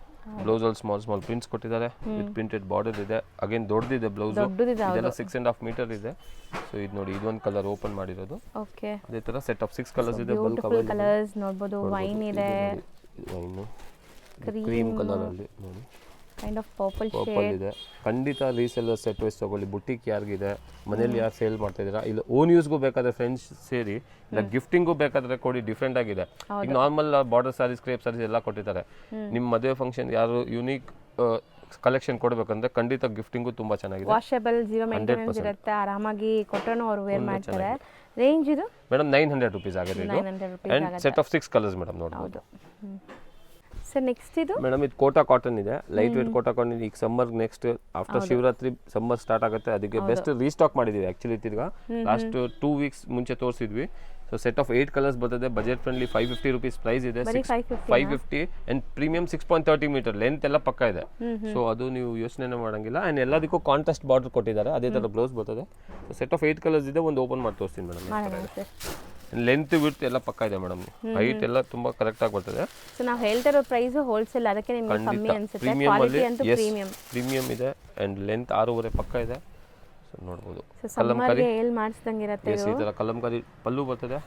ಅಲ್ಲಿ ಸ್ಮಾಲ್ ಪ್ರಿಂಟ್ಸ್ ಕೊಟ್ಟಿದ್ದಾರೆ ವಿತ್ ಪ್ರಿಂಟೆಡ್ ಬಾರ್ಡರ್ ಇದೆ. ಅಗೇನ್ ದೊಡ್ಡದಿದೆ ಬ್ಲೌಸ್, ಇದೆಲ್ಲ 6.5 ಮೀಟರ್ ಇದೆ. ಸೊ ಇದು ನೋಡಿ, ಇದೊಂದು ಕಲರ್ ಓಪನ್ ಮಾಡಿರೋದು. ಓಕೆ, ಅದೇ ತರ ಸೆಟ್ ಆಫ್ 6 ಕಲರ್ಸ್ ಇದೆ. ಬ್ಯೂಟಿಫುಲ್ ಕಲರ್ಸ್ ನೋಡಬಹುದು. ವೈನ್ ಇದೆ, ಕ್ರೀಮ್ ಕಲರ್ ಅಲ್ಲಿ ನೋಡಿ, ಕೈಂಡ್ ಆಫ್ ಪರ್ಪಲ್ ಇದೆ. ಖಂಡಿತ ರೀಸೆಲ್ಲರ್ ಸೆಟ್ ವೈಸ್ ತಗೊಳ್ಳಿ. ಬುಟಿಕ್ ಯಾರಿಗಿದೆ, ಮನೇಲಿ ಯಾರು ಸೇಲ್ ಮಾಡ್ತಾ ಇದ್ದೀರಾ, ಇಲ್ಲ ಓನ್ ಯೂಸ್ಗೂ ಬೇಕಾದ್ರೆ ಫ್ರೆಂಡ್ಸ್ ಸೇರಿ, ಇಲ್ಲ ಗಿಫ್ಟಿಂಗು ಬೇಕಾದ್ರೆ ಕೊಡಿ. ಡಿಫ್ರೆಂಟ್ ಆಗಿದೆ. ಈಗ normal border sarees, crepe sarees ಎಲ್ಲ ಕೊಟ್ಟಿದ್ದಾರೆ. ನಿಮ್ಮ ಮದುವೆ ಫಂಕ್ಷನ್ ಯಾರು ಯೂನಿಕ್ ಕಲೆಕ್ಷನ್ ಕೊಡಬೇಕಂದ್ರೆ ಖಂಡಿತ ಗಿಫ್ಟಿಂಗು ತುಂಬಾ ಚೆನ್ನಾಗಿದೆ. ವಾಷಬಲ್, ಜೀರೋ ಮೇಂಟೆನೆನ್ಸ್ ಇರುತ್ತೆ, ಆರಾಮಾಗಿ ಕೊಟ್ಟರು ಅವರು ವೇರ್ ಮಾಡ್ತಾರೆ. ರೇಂಜ್ ಇದು ಮೇಡಮ್ 900 ರೂಪೀಸ್ ಆಗಿದೆ ಇದು. And set of 6 colours madam ನೋಡಬಹುದು. ಸರ್ ನೆಕ್ಸ್ಟ್ ಇದು ಮೇಡಮ್ ಇದು ಕೋಟಾ ಕಾಟನ್ ಇದೆ, ಲೈಟ್ ವೇಟ್ ಕೋಟಾ ಕಾಟನ್. ಈಗ summer next after Shivaratri summer start ಆಗುತ್ತೆ, ಅದಕ್ಕೆ ಬೆಸ್ಟ್ ರೀಸ್ಟಾಕ್ ಮಾಡಿದೀವಿ ಆಕ್ಚುಲಿ. ತಿರ್ಗಾ ಲಾಸ್ಟ್ 2 ವೀಕ್ಸ್ ಮುಂಚೆ ತೋರಿಸಿದ್ವಿ. ಸೊ ಸೆಟ್ ಆಫ್ 8 ಕಲರ್ಸ್ ಬರ್ತದೆ. ಬಜೆಟ್ ಫ್ರೆಂಡ್ಲಿ 550 ರೂಪೀಸ್ ಪ್ರೈಸ್ ಇದೆ. 550 ಅಂಡ್ ಪ್ರೀಮಿಯಂ 6.30 ಮೀಟರ್ ಲೆಂತ್ ಎಲ್ಲ ಪಕ್ಕ ಇದೆ. ಸೊ ಅದು ನೀವು ಯೋಚನೆ ಮಾಡಂಗಿಲ್ಲ. ಅಂಡ್ ಎಲ್ಲದಕ್ಕೂ ಕಾಂಟ್ರಾಸ್ಟ್ ಬಾರ್ಡರ್ ಕೊಟ್ಟಿದ್ದಾರೆ, ಅದೇ ತರ ಬ್ಲೌಸ್ ಬರ್ತದೆ. ಸೊ ಸೆಟ್ ಆಫ್ 8 ಕಲರ್ಸ್ ಇದೆ. ಒಂದು ಓಪನ್ ಮಾಡಿ ತೋರಿಸ್ತೀನಿ ಮೇಡಮ್. ಲೆಂತ್ ವಿಡ್ತ್ ಎಲ್ಲ ಪಕ್ಕ ಇದೆ ಮೇಡಮ್, ಹೈಟ್ ಎಲ್ಲ ತುಂಬಾ ಕರೆಕ್ಟ್ ಆಗಿ ಬರ್ತದೆ. ಸೊ ನಾವು ಹೇಳ್ತಾ ಇರೋ ಪ್ರೈಸ್ ಹೋಲ್ಸೇಲ್, ಅದಕ್ಕೆ ನಿಮಗೆ ಕಮ್ಮಿ ಅನ್ಸುತ್ತೆ. ಕ್ವಾಲಿಟಿ ಅಂತೂ ಪ್ರೀಮಿಯಂ ಇದೆ ಅಂಡ್ ಲೆಂತ್ 6.5 ಪಕ್ಕ ಇದೆ. ಸೊ ನೋಡಬಹುದು, ಕಲಂಕಾರಿ ಏಲ್ ಮಾಡಿಸ್ದಂಗೆ ಇರುತ್ತೆ. ಈ ತರ ಕಲಂಕಾರಿ ಪಲ್ಲು ಬರ್ತದೆ.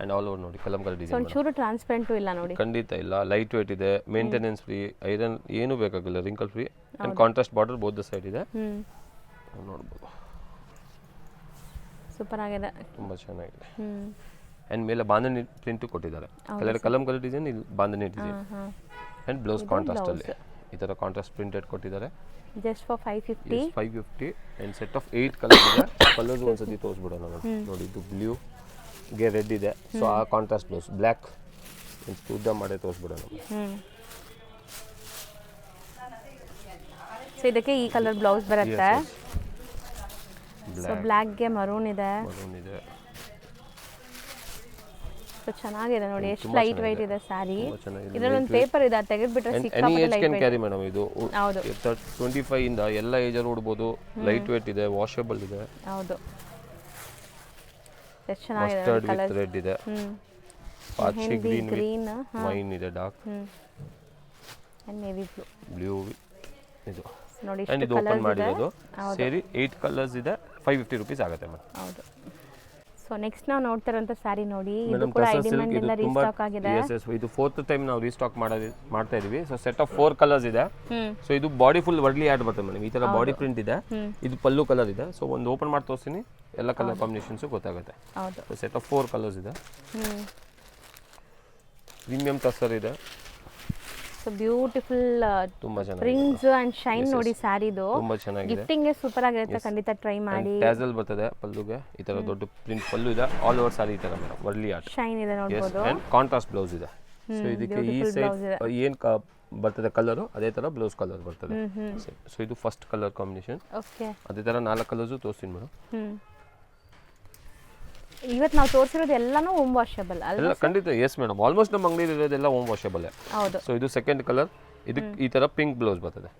ಅಂಡ್ ಆಲ್ ಓವರ್ ನೋಡಿ ಕಲಂಕಾರಿ ಡಿಸೈನ್. ಒಂಚೂರು ಟ್ರಾನ್ಸ್ಪರೆಂಟ್ ಇಲ್ಲ ನೋಡಿ, ಖಂಡಿತ ಇಲ್ಲ. ಲೈಟ್ ವೇಟ್ ಇದೆ, ಮೇಂಟೆನೆನ್ಸ್ ಫ್ರೀ, ಐರನ್ ಏನು ಬೇಕಾಗಿಲ್ಲ, wrinkle free. And contrast border both the side ಇದೆ. ನೋಡಬಹುದು, ಸೂಪರ್ ಆಗಿದೆ, ತುಂಬಾ ಚೆನ್ನಾಗಿದೆ. ಅಂಡ್ ಮೇಲೆ ಬಾಂಧನಿ ಪ್ರಿಂಟ್ ಕೊಟ್ಟಿದ್ದಾರೆ. ಕಲಂಕಾರಿ ಡಿಸೈನ್, ಇಲ್ಲಿ bandhani design. And blouse contrast ಅಲ್ಲಿ ಈ ತರ ಕಾಂಟ್ರಾಸ್ಟ್ ಪ್ರಿಂಟೆಡ್ ಕೊಟ್ಟಿದ್ದಾರೆ. Just for 550 and set of 8 colours ಇದೆ. ಕಲರ್ಸ್ ಒಂದ್ಸತಿ ತೋರಿಸ್ಬಿಡೋಣ ನೋಡಿ. ಇದು ಬ್ಲೂ ಗೆ ರೆಡ್ ಇದೆ. ಸೊ ಆ ಕಾಂಟ್ರಾಸ್ಟ್ ಬ್ಲೌಸ್ ಬ್ಲ್ಯಾಕ್ ಉದ್ದ ಮಾಡಿ ತೋರಿಸ್ಬಿಡೋಣ. ಸೊ ಇದಕ್ಕೆ ಈ ಕಲರ್ ಬ್ಲೌಸ್ ಬರುತ್ತೆ. ಸೊ ಬ್ಲ್ಯಾಕ್ ಗೆ ಮರೂನ್ ಇದೆ. ಸೊ ಚೆನ್ನಾಗಿದೆ ನೋಡಿ, ಎಷ್ಟು ಲೈಟ್ ವೈಟ್ ಇದೆ ಸ್ಯಾರಿ. ಇದರಲ್ಲಿ ಒಂದು ಪೇಪರ್ ಇದೆ, ತೆಗೆದ್ಬಿಟ್ರೆ ಸಿಕ್ಕಾಪಟ್ಟೆ ಲೈಟ್ ವೈಟ್ ಕ್ಯಾರಿ ಮೇಡಮ್. ಇದು ಹೌದು, 25 ಇಂದ ಎಲ್ಲ ಏಜ್ ಅಲ್ಲಿ ಉಡಬಹುದು. ಲೈಟ್ ವೈಟ್ ಇದೆ, ವಾಷಬಲ್ ಇದೆ. ಹೌದು, ಎಷ್ಟು ಚೆನ್ನಾಗಿದೆ. ಮಸ್ಟರ್ಡ್ ವಿತ್ ರೆಡ್ ಇದೆ, ಪಾಚಿ ಗ್ರೀನ್ ವೈನ್ ಇದೆ, ಡಾರ್ಕ್ ಅಂಡ್ ನೇವಿ ಬ್ಲೂ ಇದು ನೋಡಿ. ಅಂಡ್ ಇದು ಓಪನ್ ಮಾಡಿರೋದು ಸೇರಿ 8 ಕಲರ್ಸ್ ಇದೆ. 550 ರೂಪೀಸ್ ಆಗುತ್ತೆ ಮೇಡಮ್. ಹೌದು. ಸೊ ನೆಕ್ಸ್ಟ್ ನಾವು ನೋಡ್ತಾ ಇರೋಂಥ ಸ್ಯಾರಿ ನೋಡಿ, ಇದು ಕೂಡ ಐ ಡಿಮ್ಯಾಂಡ್ ಇಂದ ರೀಸ್ಟಾಕ್ ಆಗಿದೆ. ಇದು 4th ಟೈಮ್ ನಾವು ರೀಸ್ಟಾಕ್ ಮಾಡ್ತಾ ಇದೀವಿ. ಸೊ ಸೆಟ್ ಆಫ್ 4 ಕಲರ್ಸ್ ಇದೆ. ಸೊ ಇದು ಬಾಡಿ ಫುಲ್ ವರ್ಡ್ಲಿ ಆಡ್ ಬರ್ತದೆ ಮೇಡಮ್. ಈ ತರ ಬಾಡಿ ಪ್ರಿಂಟ್ ಇದೆ. ಇದು ಪಲ್ಲು ಕಲರ್ ಇದೆ. ಸೊ ಒಂದು ಓಪನ್ ಮಾಡಿ ತೋರಿಸ್ತೀನಿ, ಎಲ್ಲ ಕಲರ್ ಕಾಂಬಿನೇಷನ್ಸ್ ಗೊತ್ತಾಗುತ್ತೆ. ಹೌದು, ಸೆಟ್ ಆಫ್ 4 ಕಲರ್ಸ್ ಇದೆ. ಪ್ರೀಮಿಯಂ ಟಸರ್ ಇದೆ. ಸೊ ಬ್ಯೂಟಿಫುಲ್ ತುಂಬಾ ಚೆನ್ನಾಗಿದೆ. ಪ್ರಿಂಟ್ಸ್ ಅಂಡ್ ಶೈನ್ ನೋಡಿ ಸ್ಯಾರಿದು. ತುಂಬಾ ಚೆನ್ನಾಗಿದೆ. ಗಿಫ್ಟಿಂಗ್ ಗೆ ಸೂಪರ್ ಆಗಿರುತ್ತೆ, ಖಂಡಿತ ಟ್ರೈ ಮಾಡಿ. ಟ್ಯಾಸಲ್ ಬರ್ತದೆ ಪಲ್ಲುಗೆ, ಈ ತರ ದೊಡ್ಡ ಪ್ರಿಂಟ್ ಪಲ್ಲು ಇದೆ. ಆಲ್ ಓವರ್ ಸಾರಿ ಈ ತರ ಮೇಡಮ್ ವರ್ಲಿ ಆರ್ಟ್ ಶೈನ್ ಇದೆ ನೋಡಬಹುದು. ಅಂಡ್ ಕಾಂಟ್ರಾಸ್ಟ್ ಬ್ಲೌಸ್ ಇದೆ. ಸೊ ಇದಕ್ಕೆ ಈ ಸೈಡ್ ಏನ್ ಬರ್ತದೆ ಕಲರ್, ಅದೇ ತರ ಬ್ಲೌಸ್ ಕಲರ್ ಬರ್ತದೆ. ಸೊ ಇದು ಫಸ್ಟ್ ಕಲರ್ ಕಾಂಬಿನೇಷನ್. ಓಕೆ, ಅದೇ ತರ 4 ಕಲರ್ಸ್ ತೋರಿಸ್ತೀನಿ ಮೇಡಮ್. ಇವತ್ತು ನಾವು ತೋರಿಸಿರೋದು ಎಲ್ಲಾನು ಹೋಮ್ ವಾಷಬಲ್ ಅಲ್ಲ? ಖಂಡಿತ ಎಸ್ ಮೇಡಮ್, ಆಲ್ಮೋಸ್ಟ್ ನಮ್ಮ ಅಂಗಡಿ ಇರೋದೆಲ್ಲ ಹೋಮ್ ವಾಷಬಲ್. ಹೌದು. ಸೊ ಇದು ಸೆಕೆಂಡ್ ಕಲರ್. ಇದಕ್ಕೆ ಈ ತರ ಪಿಂಕ್ ಬ್ಲೌಸ್ ಬರ್ತದೆ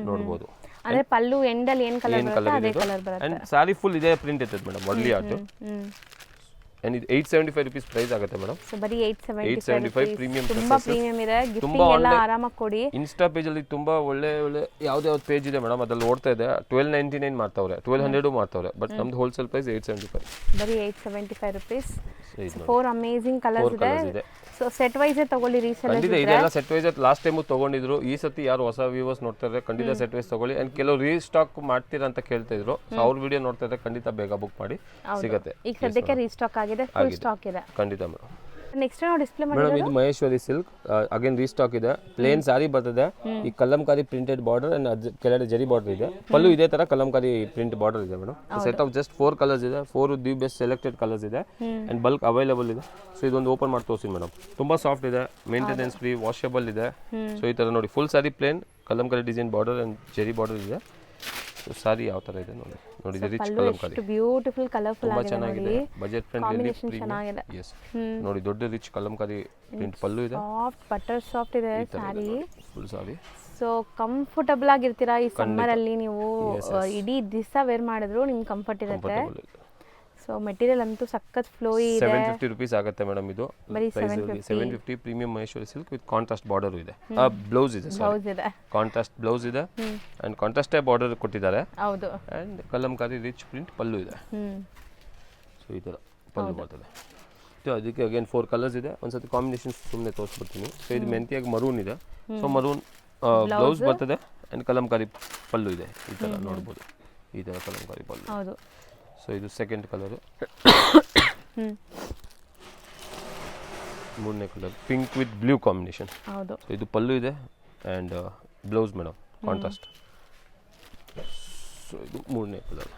ನೋಡಬಹುದು. ಅಂದ್ರೆ ಪಲ್ಲು ಎಂಡಲ್ಲಿ ಏನ್ ಕಲರ್ ಬರುತ್ತೆ ಅದೇ ಕಲರ್ ಬರುತ್ತೆ. ಅಂಡ್ ಸಾರಿ ಫುಲ್ ಇದೇ ಪ್ರಿಂಟ್ ಇರ್ತದೆ ಮೇಡಮ್, ವರ್ಲಿ ಆರ್ಟ್. ಅಂಡ್ ಇದು 875 ರೂಪೀಸ್ ಪ್ರೈಸ್ ಆಗುತ್ತೆ ಮೇಡಮ್. ಸೊ ಬರೀ 875 ಪ್ರೀಮಿಯಂ, ತುಂಬಾ ಪ್ರೀಮಿಯಂ ಇದೆ. ಗಿಫ್ಟಿಂಗ್ ಎಲ್ಲ ಆರಾಮಾಗಿ ಕೊಡಿ. ಇನ್ಸ್ಟಾ ಪೇಜ್ ಅಲ್ಲಿ ತುಂಬಾ ಒಳ್ಳೆ ಯಾವ್ದು ಪೇಜ್ ಇದೆ ಮೇಡಮ್, ಅದ್ರಲ್ಲಿ ಓಡ್ತಾ ಇದೆ 1299 ಮಾಡ್ತಾವ್ರೆ, 1200 ಮಾಡ್ತಾವ್ರೆ. ಬಟ್ ನಮ್ದು ಹೋಲ್ಸೇಲ್ ಪ್ರೈಸ್ 875. ಬರೀ 875 ರೂಪೀಸ್. 4 ಅಮೇಜಿಂಗ್ ಕಲರ್ಸ್ ಇದೆ. ಸೊ ಸೆಟ್ ವೈಸ್ ತಗೊಳ್ಳಿ, ರೀಸೆಲ್ ಖಂಡಿತ ಇದೆಲ್ಲ ಸೆಟ್ ವೈಸ್ ಲಾಸ್ಟ್ ಟೈಮು ತಗೊಂಡಿದ್ರು. ಈ ಸತಿ ಯಾರು ಹೊಸ ವ್ಯೂವರ್ಸ್ ನೋಡ್ತಾರೆ ಖಂಡಿತ ಸೆಟ್ ವೈಸ್ ತಗೊಳ್ಳಿ. ಅಂಡ್ ಕೆಲವು ರೀಸ್ಟಾಕ್ ಮಾಡ್ತೀರಾ ಅಂತ ಕೇಳ್ತಾ ಇದ್ರು. ಸೊ ಅವ್ರ ವಿಡಿಯೋ ನೋಡ್ತಾ ಇದ್ರೆ ಖಂಡಿತ ಬೇಗ ಬುಕ್ ಮಾಡಿ, ಸಿಗುತ್ತೆ. ಈಗ ಸದ್ಯಕ್ಕೆ ರೀಸ್ಟಾಕ್ ಆಗಿದೆ, ಫುಲ್ ಸ್ಟಾಕ್ ಇದೆ. ಖಂಡಿತ ಮೇಡಮ್. ನೆಕ್ಸ್ಟ್ ನಾವು ಡಿಸ್ಪ್ಲೇ ಮೇಡಮ್ ಇದು ಮಹೇಶ್ವರಿ ಸಿಲ್ಕ್ ಅಗೇನ್ ರೀಸ್ಟಾಕ್ ಇದೆ ಪ್ಲೇನ್ ಸಾರಿ ಬರ್ತದೆ ಈ ಕಲಂಕಾರಿ ಪ್ರಿಂಟೆಡ್ ಬಾರ್ಡರ್ ಅಂಡ್ ಕೆಳಗಡೆ ಜರಿ ಬಾರ್ಡರ್ ಇದೆ ಪಲ್ಲು ಇದೇ ತರ ಕಲಂಕಾರಿ ಪ್ರಿಂಟ್ ಬಾರ್ಡರ್ ಇದೆ madam set of just 4 colours ಇದೆ 4 ದಿ ಬೆಸ್ಟ್ ಸೆಲೆಕ್ಟೆಡ್ ಕಲರ್ಸ್ ಇದೆ ಅಂಡ್ ಬಲ್ಕ್ ಅವೈಲೇಬಲ್ ಇದೆ ಸೊ ಇದೊಂದು ಓಪನ್ ಮಾಡಿ ತೋರಿಸಿ ಮೇಡಮ್ ತುಂಬಾ ಸಾಫ್ಟ್ ಇದೆ ಮೇಂಟೆನೆನ್ಸ್ ಫ್ರೀ ವಾಷಬಲ್ ಇದೆ ಸೊ ಈ ತರ ನೋಡಿ full sari plain Kalamkari design border and zari border ಇದೆ ಸೊ ಸಾರಿ ಯಾವ ತರ ಇದೆ ನೋಡಿ ನೋಡಿ ಇದು ರಿಚ್ ಕಲಂಕಾರಿ ಬ್ಯೂಟಿಫುಲ್ ಕಲರ್ಫುಲ್ ತುಂಬಾ ಆಗಿದೆ ಚೆನ್ನಾಗಿದೆ ಬಜೆಟ್ ಫ್ರೆಂಡ್ಲಿ ಕಾಂಬಿನೇಷನ್ ಚೆನ್ನಾಗಿದೆ ಎಸ್ ನೋಡಿ ದೊಡ್ಡ ರಿಚ್ ಕಲಂಕಾರಿ ಪ್ರಿಂಟ್ ಪಲ್ಲು ಇದೆ ಸಾಫ್ಟ್ ಬಟರ್ ಸಾಫ್ಟ್ ಇದೆ ಸಾರಿ ಫುಲ್ ಸಾರಿ ಸೊ ಕಂಫರ್ಟಬಲ್ ಆಗಿರ್ತೀರಾ ಈ ಸಮ್ಮರ್ ಅಲ್ಲಿ ನೀವು ಇಡೀ ದಿವಸ ವೇರ್ ಮಾಡಿದ್ರು ನಿಮ್ಗೆ ಕಂಫರ್ಟ್ ಇರುತ್ತೆ ಸೊ ಮೆಟೀರಿಯಲ್ ಅಂತೂ ಸಖತ್ ಫ್ಲೋಯಿ ಇದೆ 750 ರೂಪೀಸ್ ಆಗುತ್ತೆ ಮೇಡಮ್ ಇದು ಬರೀ 750 premium Maheshwari silk with contrast border ಇದೆ ಬ್ಲೌಸ್ ಇದೆ ಬ್ಲೌಸ್ ಇದೆ ಕಾಂಟ್ರಾಸ್ಟ್ ಬ್ಲೌಸ್ ಇದೆ ಅಂಡ್ ಕಾಂಟ್ರಾಸ್ಟ್ ಬಾರ್ಡರ್ ಕೊಟ್ಟಿದ್ದಾರೆ ಹೌದು ಅಂಡ್ ಕಲಂಕಾರಿ ರಿಚ್ ಪ್ರಿಂಟ್ ಪಲ್ಲು ಇದೆ ಸೊ ಈ ತರ ಪಲ್ಲು ಬರ್ತದೆ ಸೊ ಅದಕ್ಕೆ ಅಗೇನ್ 4 ಕಲರ್ಸ್ ಇದೆ ಒಂದ್ಸತಿ ಕಾಂಬಿನೇಷನ್ ಸುಮ್ಮನೆ ತೋರಿಸ್ಬಿಡ್ತೀನಿ ಸೊ ಇದು ಮೆಂತಿಯಾಗಿ ಮರೂನ್ ಇದೆ ಸೊ ಮರೂನ್ ಬ್ಲೌಸ್ ಬರ್ತದೆ ಅಂಡ್ ಕಲಂಕಾರಿ ಪಲ್ಲು ಇದೆ ಈ ತರ ನೋಡ್ಬೋದು ಈ ತರ ಕಲಂಕಾರಿ ಪಲ್ಲು ಹೌದು ಸೊ ಇದು ಸೆಕೆಂಡ್ ಕಲರ್ ಮೂರನೇ colour pink with blue combination ಹೌದು ಸೊ ಇದು ಪಲ್ಲು ಇದೆ and blouse madam contrast so ಇದು ಮೂರನೇ ಕಲರ್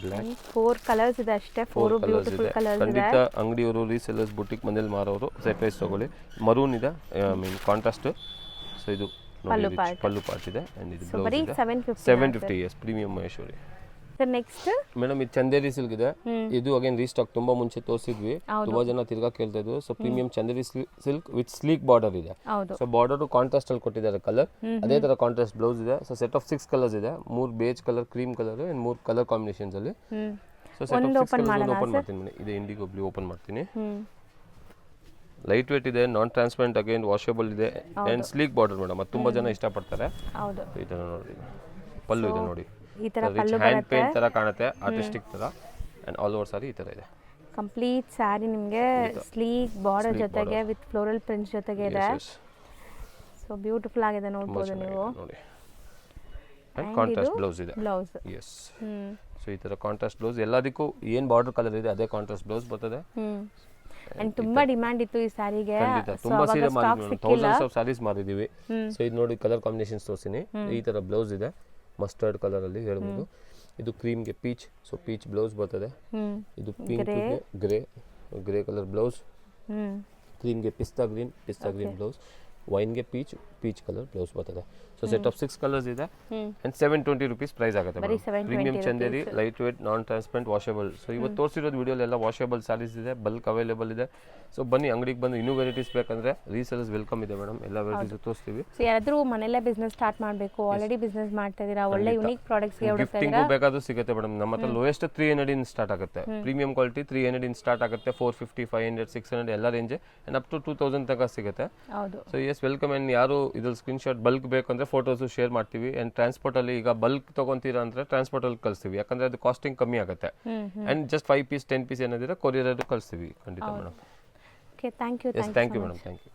ಬ್ಲ್ಯಾಕ್ 4 ಕಲರ್ಸ್ ಇದೆ ಅಷ್ಟೇ 4 ಬ್ಯೂಟಿಫುಲ್ ಕಲರ್ಸ್ ಇದೆ ಖಂಡಿತ ಅಂಗಡಿಯವರು ರೀಸೆಲ್ಲರ್ಸ್ ಬುಟಿಕ್ ಮನೇಲಿ ಮಾರೋರು ಸರ್ಪ್ರೈಸ್ ತಗೊಳ್ಳಿ ಮರೂನ್ ಇದೆ ಐ ಮೀನ್ ಕಾಂಟ್ರಾಸ್ಟ್ ಸೊ ಇದು ಪಲ್ಲು ಪಾರ್ಟ್ ಇದೆ ಆ್ಯಂಡ್ ಇದು ಬ್ಲೌಸ್ ಬರೀ ಇದೆ 750 yes premium Maheshwari sir next madam ಇದು ಚಂದೇರಿ ಸಿಲ್ಕ್ ಇದೆ ಇದು ಅಗೇನ್ ರೀಸ್ಟಾಕ್ ತುಂಬಾ ಮುಂಚೆ ತೋರಿಸಿದ್ವಿ ತುಂಬಾ ಜನ ತಿರ್ಗಾ ಕೇಳ್ತಾ ಇದ್ರು so premium Chanderi silk with sleek border ಇದೆ ಹೌದು ಸೊ ಬಾರ್ಡರ್ ಕಾಂಟ್ರಾಸ್ಟ್ ಅಲ್ಲಿ ಕೊಟ್ಟಿದ್ದಾರೆ ಕಲರ್ ಅದೇ ತರ ಕಾಂಟ್ರಾಸ್ಟ್ ಬ್ಲೌಸ್ ಇದೆ ಸೊ ಸೆಟ್ ಆಫ್ 6 ಕಲರ್ಸ್ ಇದೆ 3 beige colour cream colour and 3 colour combinations ಅಲ್ಲಿ so set of 6 colours open ಮಾಡ್ತೀನಿ ಇದು ಇಂಡಿಗೋ ಬ್ಲೂ ಓಪನ್ ಮಾಡ್ತೀನಿ ಲೈಟ್ ವೇಟ್ ಇದೆ ನಾನ್ ಟ್ರಾನ್ಸ್ಪರೆಂಟ್ ಅಗೇನ್ ವಾಷಬಲ್ ಇದೆ ಅಂಡ್ ಸ್ಲೀಕ್ ಬಾರ್ಡರ್ ಮೇಡಮ್ ಅದು ತುಂಬಾ ಜನ ಇಷ್ಟಪಡ್ತಾರೆ ಹೌದು ಈ ತರ ನೋಡಿ ಪಲ್ಲು ಇದೆ ನೋಡಿ ಈ ತರ ಪಲ್ಲು ಹ್ಯಾಂಡ್ ಪೇಂಟ್ ತರ ಕಾಣುತ್ತೆ ಆರ್ಟಿಸ್ಟಿಕ್ ತರ ಅಂಡ್ ಆಲ್ ಓವರ್ ಸಾರಿ ಈ ತರ ಇದೆ ಕಂಪ್ಲೀಟ್ ಸ್ಯಾರಿ ನಿಮಗೆ ಸ್ಲೀಕ್ ಬಾರ್ಡರ್ ಜೊತೆಗೆ ವಿತ್ ಫ್ಲೋರಲ್ ಪ್ರಿಂಟ್ಸ್ ಜೊತೆಗೆ ಇದೆ ಸೊ ಬ್ಯೂಟಿಫುಲ್ ಆಗಿದೆ ನೋಡಬಹುದು ನೀವು ನೋಡಿ ಅಂಡ್ ಕಾಂಟ್ರಾಸ್ಟ್ ಬ್ಲೌಸ್ ಇದೆ ಬ್ಲೌಸ್ ಎಸ್ ಸೊ ಈ ತರ ಕಾಂಟ್ರಾಸ್ಟ್ ಬ್ಲೌಸ್ ಎಲ್ಲದಕ್ಕೂ ಏನು ಬಾರ್ಡರ್ ಕಲರ್ ಇದೆ ಅದೇ ಕಾಂಟ್ರಾಸ್ಟ್ ಬ್ಲೌಸ್ ಬರ್ತದೆ ಅಂಡ್ ತುಂಬಾ ಡಿಮ್ಯಾಂಡ್ ಇತ್ತು ಈ ಸ್ಯಾರಿಗೆ ತುಂಬಾ ಸೀರೆ ಮಾಡಿದ್ವಿ ಥೌಸಂಡ್ಸ್ ಆಫ್ ಸ್ಯಾರೀಸ್ ಮಾಡಿದೀವಿ ಸೊ ಇದು ನೋಡಿ ಕಲರ್ ಕಾಂಬಿನೇಷನ್ಸ್ ತೋರಿಸ್ತೀನಿ ಈ ತರ ಬ್ಲೌಸ್ ಇದೆ ಮಸ್ಟರ್ಡ್ ಕಲರ್ ಅಲ್ಲಿ ಹೇಳ್ಬೋದು ಇದು ಕ್ರೀಮ್ಗೆ ಪೀಚ್ ಸೊ ಪೀಚ್ ಬ್ಲೌಸ್ ಬರ್ತದೆ ಇದು ಪಿಂಕ್ ಗ್ರೇ ಕಲರ್ ಬ್ಲೌಸ್ ಕ್ರೀಮ್ಗೆ ಪಿಸ್ತಾ ಗ್ರೀನ್ ಬ್ಲೌಸ್ ವೈನ್ಗೆ ಪೀಚ್ ಕಲರ್ ಬ್ಲೌಸ್ ಬರ್ತದೆ ಸೊ ಸೆಟ್ ಆಫ್ 6 ಕಲರ್ಸ್ ಇದೆ ಅಂಡ್ 720 ರೂಪೀಸ್ ಪ್ರೈಸ್ ಆಗುತ್ತೆ premium Chanderi light weight non transparent washable so ಇವತ್ತು ತೋರಿಸಿರೋದು ವಿಡಿಯೋಲೆಲ್ಲ ವಾಷಬಲ್ ಸ್ಯಾರೀಸ್ ಇದೆ ಬಲ್ಕ್ ಅವೈಲೇಬಲ್ ಇದೆ ಸೊ ಬನ್ನಿ ಅಂಗಡಿಗೆ ಬಂದು ಇನ್ನೂ ವೆರೈಟೀಸ್ ಬೇಕಂದ್ರೆ ರೀಸೆಲರ್ಸ್ ವೆಲ್ಕಮ್ ಇದೆ ಮೇಡಮ್ ಎಲ್ಲ ವೆರೈಟೀಸ್ ತೋರಿಸ್ತೀವಿ ಸೊ ಯಾರಾದ್ರೂ ಮನೆಯಲ್ಲೇ ಬಿಸ್ನೆಸ್ ಸ್ಟಾರ್ಟ್ ಮಾಡಬೇಕು ಆಲ್ರೆಡಿ ಬಿಸ್ನೆಸ್ ಮಾಡ್ತಾ ಇದೀರಾ ಒಳ್ಳೆ ಯೂನಿಕ್ ಪ್ರಾಡಕ್ಟ್ಸ್ ಗೆ ಹುಡುಕ್ತಾ ಗಿಫ್ಟಿಂಗ್ ಬೇಕಾದ್ರೂ ಸಿಗುತ್ತೆ ಮೇಡಮ್ ನಮ್ಮ ಹತ್ರ ಲೋಯೆಸ್ಟ್ 300 ಇನ್ ಸ್ಟಾರ್ಟ್ ಆಗುತ್ತೆ ಪ್ರೀಮಿಯಂ ಕ್ವಾಲಿಟಿ 300 ಇನ್ ಸ್ಟಾರ್ಟ್ ಆಗುತ್ತೆ 450 500 600 ಎಲ್ಲ ರೇಂಜ್ ಅಂಡ್ ಅಪ್ ಟು 2000 ತನಕ ಸಿಗುತ್ತೆ ಹೌದು ಸೊ ಎಸ್ ವೆಲ್ಕಮ್ ಅಂಡ್ ಯಾರು ಇದ್ರ ಸ್ಕ್ರೀನ್ ಶಾಟ್ ಬಲ್ಕ್ ಬೇಕಂದ್ರೆ ಫೋಟೋಸ್ ಶೇರ್ ಮಾಡ್ತೀವಿ ಅಂಡ್ ಟ್ರಾನ್ಸ್ಪೋರ್ಟ್ ಅಲ್ಲಿ ಈಗ ಬಲ್ಕ್ ತಗೊಂತೀರಾ ಅಂದ್ರೆ ಟ್ರಾನ್ಸ್ಪೋರ್ಟ್ ಅಲ್ಲಿ ಕಳಿಸ್ತೀವಿ ಯಾಕಂದ್ರೆ ಅದು ಕಾಸ್ಟಿಂಗ್ ಕಮ್ಮಿ ಆಗುತ್ತೆ ಅಂಡ್ ಜಸ್ಟ್ 5 ಪೀಸ್ 10 ಪೀಸ್ ಏನಾದ್ರೆ ಕೊರಿಯರ್ ಅಲ್ಲಿ ಕಳಿಸ್ತೀವಿ ಖಂಡಿತ madam okay thank you thank you madam thank you